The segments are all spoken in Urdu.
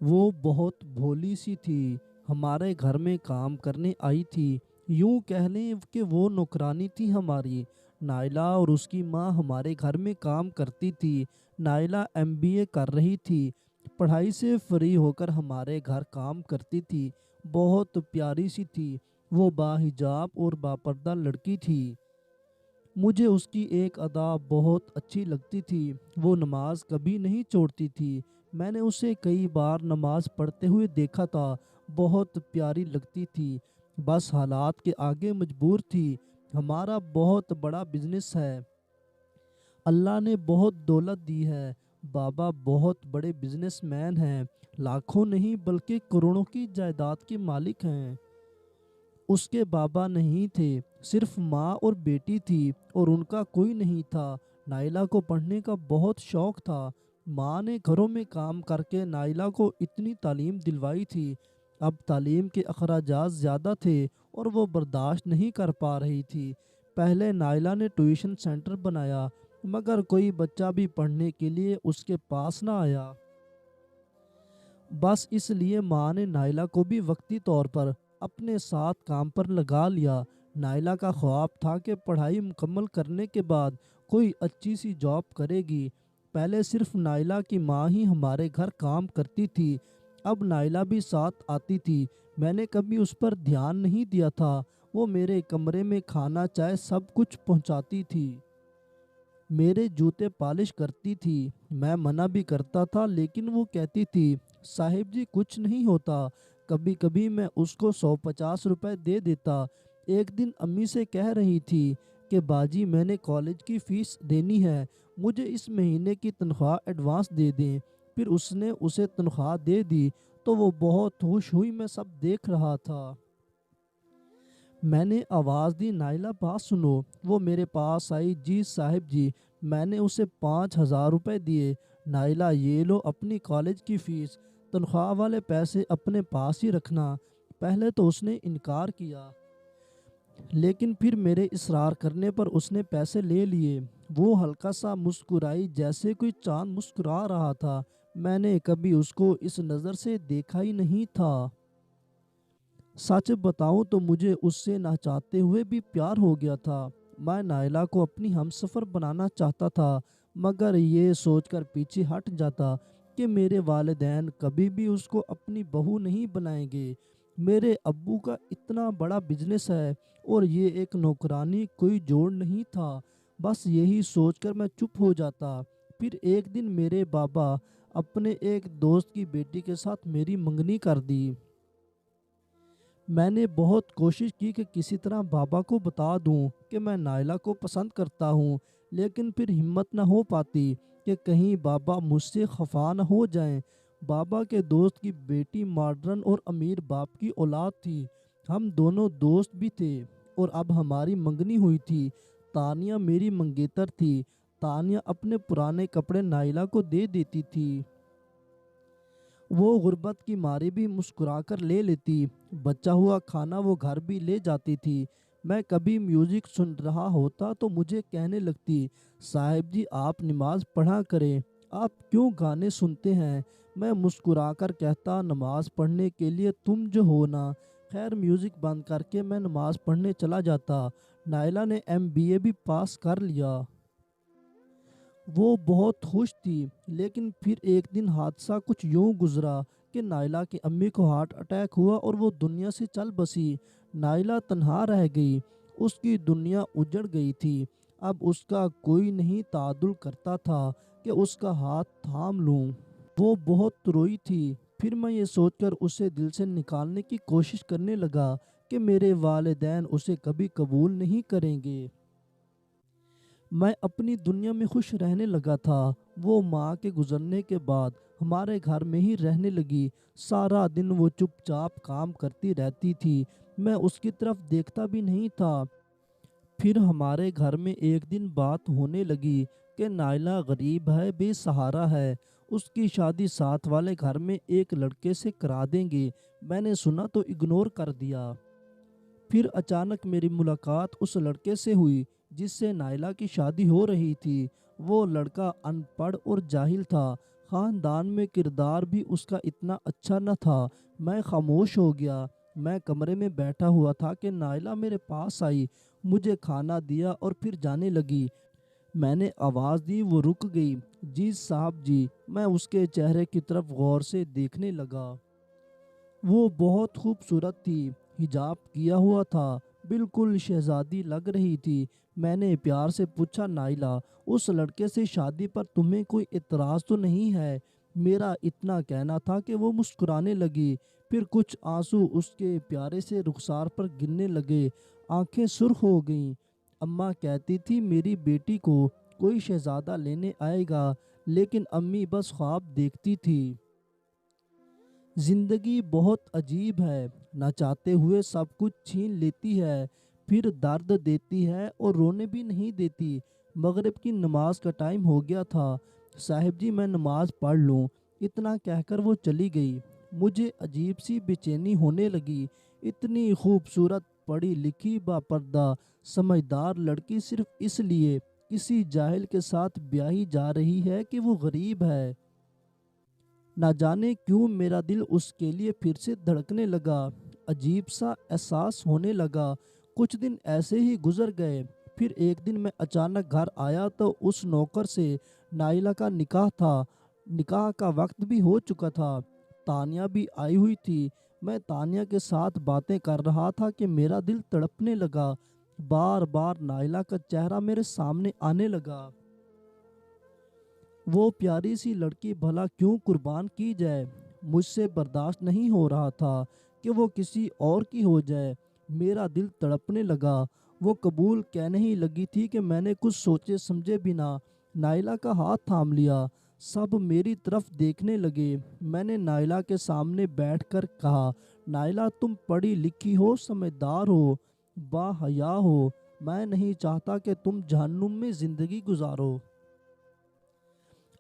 وہ بہت بھولی سی تھی، ہمارے گھر میں کام کرنے آئی تھی۔ یوں کہہ لیں کہ وہ نوکرانی تھی ہماری۔ نائلہ اور اس کی ماں ہمارے گھر میں کام کرتی تھی۔ نائلہ MBA کر رہی تھی، پڑھائی سے فری ہو کر ہمارے گھر کام کرتی تھی۔ بہت پیاری سی تھی، وہ باحجاب اور باپردہ لڑکی تھی۔ مجھے اس کی ایک ادا بہت اچھی لگتی تھی، وہ نماز کبھی نہیں چھوڑتی تھی۔ میں نے اسے کئی بار نماز پڑھتے ہوئے دیکھا تھا، بہت پیاری لگتی تھی، بس حالات کے آگے مجبور تھی۔ ہمارا بہت بڑا بزنس ہے، اللہ نے بہت دولت دی ہے، بابا بہت بڑے بزنس مین ہیں، لاکھوں نہیں بلکہ کروڑوں کی جائیداد کے مالک ہیں۔ اس کے بابا نہیں تھے، صرف ماں اور بیٹی تھی اور ان کا کوئی نہیں تھا۔ نائلہ کو پڑھنے کا بہت شوق تھا۔ ماں نے گھروں میں کام کر کے نائلہ کو اتنی تعلیم دلوائی تھی، اب تعلیم کے اخراجات زیادہ تھے اور وہ برداشت نہیں کر پا رہی تھی۔ پہلے نائلہ نے ٹیوشن سینٹر بنایا، مگر کوئی بچہ بھی پڑھنے کے لیے اس کے پاس نہ آیا۔ بس اس لیے ماں نے نائلہ کو بھی وقتی طور پر اپنے ساتھ کام پر لگا لیا۔ نائلہ کا خواب تھا کہ پڑھائی مکمل کرنے کے بعد کوئی اچھی سی جاب کرے گی۔ پہلے صرف نائلہ کی ماں ہی ہمارے گھر کام کرتی تھی، اب نائلہ بھی ساتھ آتی تھی۔ میں نے کبھی اس پر دھیان نہیں دیا تھا، وہ میرے کمرے میں کھانا چائے سب کچھ پہنچاتی تھی، میرے جوتے پالش کرتی تھی۔ میں منع بھی کرتا تھا لیکن وہ کہتی تھی صاحب جی کچھ نہیں ہوتا۔ کبھی کبھی میں اس کو 150 روپے دے دیتا۔ ایک دن امی سے کہہ رہی تھی کہ باجی میں نے کالج کی فیس دینی ہے، مجھے اس مہینے کی تنخواہ ایڈوانس دے دیں۔ پھر اس نے اسے تنخواہ دے دی تو وہ بہت خوش ہوئی، میں سب دیکھ رہا تھا۔ میں نے آواز دی نائلہ بات سنو، وہ میرے پاس آئی، جی صاحب جی۔ میں نے اسے 5000 روپے دیے۔ نائلہ یہ لو اپنی کالج کی فیس، تنخواہ والے پیسے اپنے پاس ہی رکھنا۔ پہلے تو اس نے انکار کیا، لیکن پھر میرے اصرار کرنے پر اس نے پیسے لے لیے۔ وہ ہلکا سا مسکرائی جیسے کوئی چاند مسکرا رہا تھا۔ میں نے کبھی اس کو اس نظر سے دیکھا ہی نہیں تھا۔ سچ بتاؤں تو مجھے اس سے نہ چاہتے ہوئے بھی پیار ہو گیا تھا۔ میں نائلہ کو اپنی ہمسفر بنانا چاہتا تھا، مگر یہ سوچ کر پیچھے ہٹ جاتا کہ میرے والدین کبھی بھی اس کو اپنی بہو نہیں بنائیں گے۔ میرے ابو کا اتنا بڑا بزنس ہے اور یہ ایک نوکرانی کوئی جوڑ نہیں تھا۔ بس یہی سوچ کر میں چپ ہو جاتا۔ پھر ایک دن میرے بابا اپنے ایک دوست کی بیٹی کے ساتھ میری منگنی کر دی۔ میں نے بہت کوشش کی کہ کسی طرح بابا کو بتا دوں کہ میں نائلہ کو پسند کرتا ہوں، لیکن پھر ہمت نہ ہو پاتی کہ کہیں بابا مجھ سے خفا نہ ہو جائیں۔ بابا کے دوست کی بیٹی ماڈرن اور امیر باپ کی اولاد تھی، ہم دونوں دوست بھی تھے اور اب ہماری منگنی ہوئی تھی۔ تانیہ میری منگیتر تھی۔ تانیہ اپنے پرانے کپڑے نائلہ کو دے دیتی تھی، وہ غربت کی ماری بھی مسکرا کر لے لیتی، بچا ہوا کھانا وہ گھر بھی لے جاتی تھی۔ میں کبھی میوزک سن رہا ہوتا تو مجھے کہنے لگتی صاحب جی آپ نماز پڑھا کریں، آپ کیوں گانے سنتے ہیں؟ میں مسکرا کر کہتا نماز پڑھنے کے لیے تم جو ہو نا۔ خیر میوزک بند کر کے میں نماز پڑھنے چلا جاتا۔ نائلہ نے MBA بھی پاس کر لیا، وہ بہت خوش تھی، لیکن پھر ایک دن حادثہ کچھ یوں گزرا کہ نائلہ کی امی کو ہارٹ اٹیک ہوا اور وہ دنیا سے چل بسی۔ نائلہ تنہا رہ گئی، اس کی دنیا اجڑ گئی تھی۔ اب اس کا کوئی نہیں تعادل کرتا تھا کہ اس کا ہاتھ تھام لوں۔ وہ بہت روئی تھی۔ پھر میں یہ سوچ کر اسے دل سے نکالنے کی کوشش کرنے لگا کہ میرے والدین اسے کبھی قبول نہیں کریں گے۔ میں اپنی دنیا میں خوش رہنے لگا تھا۔ وہ ماں کے گزرنے کے بعد ہمارے گھر میں ہی رہنے لگی۔ سارا دن وہ چپ چاپ کام کرتی رہتی تھی، میں اس کی طرف دیکھتا بھی نہیں تھا۔ پھر ہمارے گھر میں ایک دن بات ہونے لگی کہ نائلہ غریب ہے، بے سہارا ہے، اس کی شادی ساتھ والے گھر میں ایک لڑکے سے کرا دیں گے۔ میں نے سنا تو اگنور کر دیا۔ پھر اچانک میری ملاقات اس لڑکے سے ہوئی جس سے نائلہ کی شادی ہو رہی تھی۔ وہ لڑکا ان پڑھ اور جاہل تھا، خاندان میں کردار بھی اس کا اتنا اچھا نہ تھا۔ میں خاموش ہو گیا۔ میں کمرے میں بیٹھا ہوا تھا کہ نائلہ میرے پاس آئی، مجھے کھانا دیا اور پھر جانے لگی۔ میں نے آواز دی، وہ رک گئی۔ جی صاحب جی۔ میں اس کے چہرے کی طرف غور سے دیکھنے لگا۔ وہ بہت خوبصورت تھی، حجاب کیا ہوا تھا، بالکل شہزادی لگ رہی تھی۔ میں نے پیار سے پوچھا، نائلہ اس لڑکے سے شادی پر تمہیں کوئی اعتراض تو نہیں ہے؟ میرا اتنا کہنا تھا کہ وہ مسکرانے لگی، پھر کچھ آنسو اس کے پیارے سے رخسار پر گرنے لگے، آنکھیں سرخ ہو گئیں۔ اماں کہتی تھی میری بیٹی کو کوئی شہزادہ لینے آئے گا، لیکن امی بس خواب دیکھتی تھی۔ زندگی بہت عجیب ہے، نہ چاہتے ہوئے سب کچھ چھین لیتی ہے، پھر درد دیتی ہے اور رونے بھی نہیں دیتی۔ مغرب کی نماز کا ٹائم ہو گیا تھا۔ صاحب جی میں نماز پڑھ لوں، اتنا کہہ کر وہ چلی گئی۔ مجھے عجیب سی بے چینی ہونے لگی۔ اتنی خوبصورت، پڑھی لکھی، باپردہ، سمجھدار لڑکی صرف اس لیے کسی جاہل کے ساتھ بیاہی جا رہی ہے کہ وہ غریب ہے۔ نہ جانے کیوں میرا دل اس کے لیے پھر سے دھڑکنے لگا، عجیب سا احساس ہونے لگا۔ کچھ دن ایسے ہی گزر گئے۔ پھر ایک دن میں اچانک گھر آیا تو اس نوکر سے نائلہ کا نکاح تھا۔ نکاح کا وقت بھی ہو چکا تھا، تانیہ بھی آئی ہوئی تھی۔ میں تانیہ کے ساتھ باتیں کر رہا تھا کہ میرا دل تڑپنے لگا۔ بار بار نائلہ کا چہرہ میرے سامنے آنے لگا۔ وہ پیاری سی لڑکی بھلا کیوں قربان کی جائے؟ مجھ سے برداشت نہیں ہو رہا تھا کہ وہ کسی اور کی ہو جائے۔ میرا دل تڑپنے لگا۔ وہ قبول کہنے ہی لگی تھی کہ میں نے کچھ سوچے سمجھے بنا نائلہ کا ہاتھ تھام لیا۔ سب میری طرف دیکھنے لگے۔ میں نے نائلہ کے سامنے بیٹھ کر کہا، نائلہ تم پڑھی لکھی ہو، سمجھدار ہو، با حیا ہو، میں نہیں چاہتا کہ تم جہنم میں زندگی گزارو۔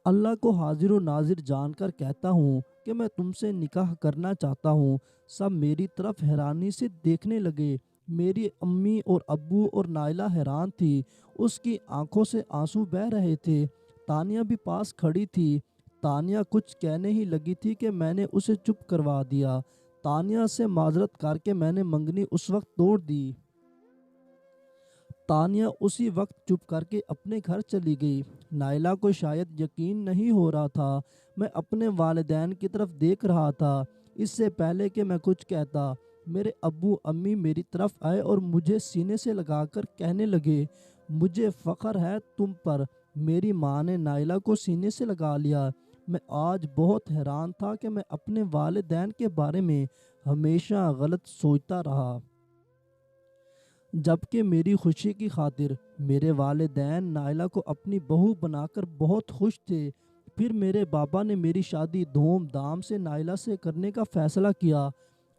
اللہ کو حاضر و ناظر جان کر کہتا ہوں کہ میں تم سے نکاح کرنا چاہتا ہوں۔ سب میری طرف حیرانی سے دیکھنے لگے۔ میری امی اور ابو اور نائلہ حیران تھی۔ اس کی آنکھوں سے آنسو بہہ رہے تھے۔ تانیہ بھی پاس کھڑی تھی۔ تانیہ کچھ کہنے ہی لگی تھی کہ میں نے اسے چپ کروا دیا۔ تانیہ سے معذرت کر کے میں نے منگنی اس وقت توڑ دی۔ تانیہ اسی وقت چپ کر کے اپنے گھر چلی گئی۔ نائلہ کو شاید یقین نہیں ہو رہا تھا۔ میں اپنے والدین کی طرف دیکھ رہا تھا۔ اس سے پہلے کہ میں کچھ کہتا، میرے ابو امی میری طرف آئے اور مجھے سینے سے لگا کر کہنے لگے، مجھے فخر ہے تم پر۔ میری ماں نے نائلہ کو سینے سے لگا لیا۔ میں آج بہت حیران تھا کہ میں اپنے والدین کے بارے میں ہمیشہ غلط سوچتا رہا، جبکہ میری خوشی کی خاطر میرے والدین نائلہ کو اپنی بہو بنا کر بہت خوش تھے۔ پھر میرے بابا نے میری شادی دھوم دھام سے نائلہ سے کرنے کا فیصلہ کیا۔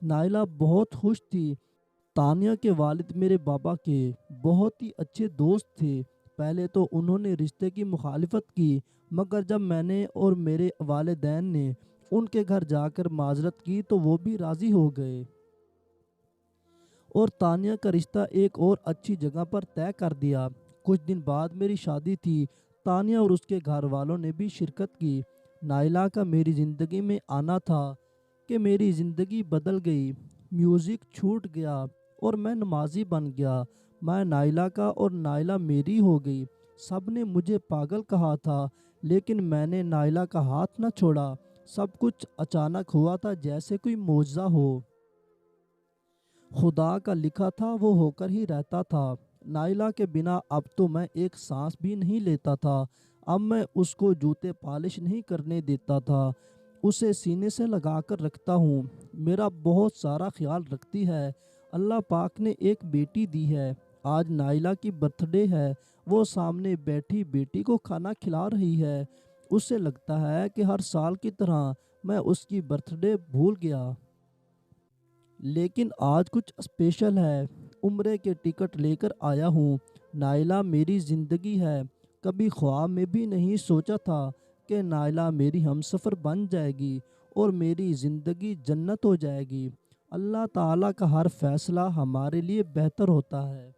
نائلہ بہت خوش تھی۔ تانیہ کے والد میرے بابا کے بہت ہی اچھے دوست تھے۔ پہلے تو انہوں نے رشتے کی مخالفت کی، مگر جب میں نے اور میرے والدین نے ان کے گھر جا کر معذرت کی تو وہ بھی راضی ہو گئے اور تانیہ کا رشتہ ایک اور اچھی جگہ پر طے کر دیا۔ کچھ دن بعد میری شادی تھی۔ تانیہ اور اس کے گھر والوں نے بھی شرکت کی۔ نائلہ کا میری زندگی میں آنا تھا کہ میری زندگی بدل گئی۔ میوزک چھوٹ گیا اور میں نمازی بن گیا۔ میں نائلہ کا اور نائلہ میری ہو گئی۔ سب نے مجھے پاگل کہا تھا، لیکن میں نے نائلہ کا ہاتھ نہ چھوڑا۔ سب کچھ اچانک ہوا تھا، جیسے کوئی معجزہ ہو۔ خدا کا لکھا تھا وہ ہو کر ہی رہتا تھا۔ نائلہ کے بنا اب تو میں ایک سانس بھی نہیں لیتا تھا۔ اب میں اس کو جوتے پالش نہیں کرنے دیتا تھا، اسے سینے سے لگا کر رکھتا ہوں۔ میرا بہت سارا خیال رکھتی ہے۔ اللہ پاک نے ایک بیٹی دی ہے۔ آج نائلہ کی برتھ ڈے ہے۔ وہ سامنے بیٹھی بیٹی کو کھانا کھلا رہی ہے۔ اسے لگتا ہے کہ ہر سال کی طرح میں اس کی برتھ ڈے بھول گیا، لیکن آج کچھ اسپیشل ہے۔ عمرے کے ٹکٹ لے کر آیا ہوں۔ نائلہ میری زندگی ہے۔ کبھی خواب میں بھی نہیں سوچا تھا کہ نائلہ میری ہمسفر بن جائے گی اور میری زندگی جنت ہو جائے گی۔ اللہ تعالیٰ کا ہر فیصلہ ہمارے لیے بہتر ہوتا ہے۔